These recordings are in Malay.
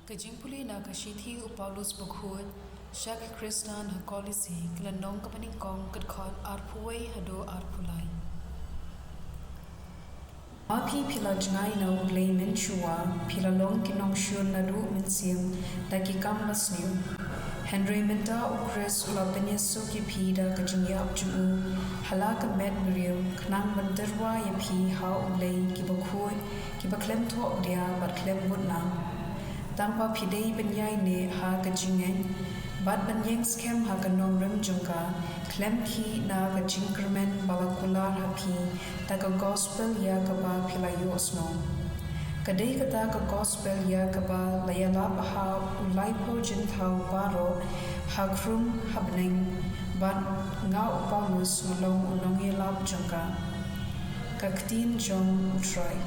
Ka jingpule na ka shithi u Paulus bukhut shak Kristan ha kolisi klanong ka paningkong kadkhon arpuway hado arpulay. Api pila jingai na Blei menshua pila long ki nongshun na du mensim lagi kam lasniu. Henry menta u Chris ula penyesu ki pida ka jingiab jumu halaka med meriu knang banderwa ya pi ha u Blei ki bukhut ki baklem to dia bat klem budna. Tangpa pidei benyai ne ha ka jingen bat benyeng skem ha ka nom rem jungka klem ki na ka kyrmen balakular ha pi ta ka gospel ya ka ba pila yosno kadai kata ka gospel ya ka ba layala ha ulai po jintau baro ha krum habneng bat nga Paulus mulong unong yelab jungka ka ktien jong U Trai.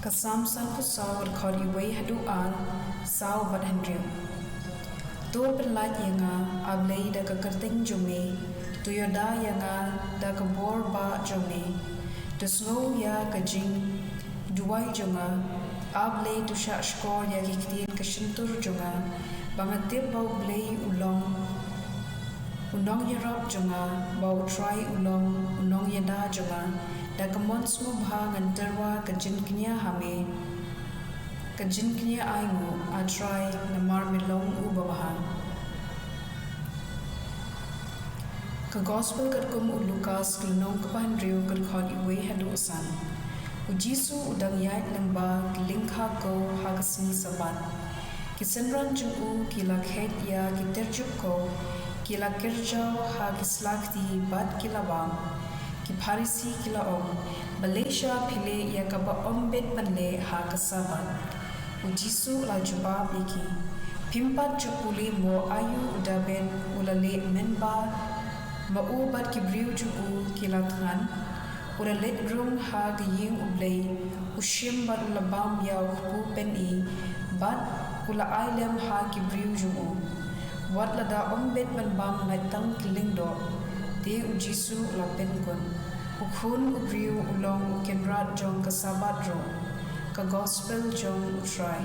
Kasam san pusaw khori wei hadu an saw bat hendriu to pelat yanga ablei da ka kerting jume to yoda yanga da ka bor ba jume to snow ya ka jing duai junga ablei to sha skor ya ki ktien ka shintur junga bangatip bau Blei ulong unong yerap junga bau trai ulong unong yada junga da ka monsmu bha ngantarwa ka jinknya hame ka jinknya aingu a trai na mar milong u babaha ka gospel kat kum u Lukas kinong ka pandriu kat khon iwe hadu san u Jisu udang yai lamba lingkha ko ha kasni sabat kisenran jungu kila khet ya kiterjuk ko kila kirjau ha kislakti bat kilabam ki Pharisi kila om Malaysia pile ya ka ba ombet banle ha ka sabat u Jisu la jawab iki pimpat jupuli mo ayu udaben ulale menba ma ubat ki briu juku kila than ulale rung ha ga ying u Blei u shim bat labam ya u pen i bat ula ailem ha ki briu juku wat lada ombet banbam nai tang kilingdo de u Jisu la pen kun ukhun ubriu ulong kenrat jong ka sabat ro ka gospel jong U Trai.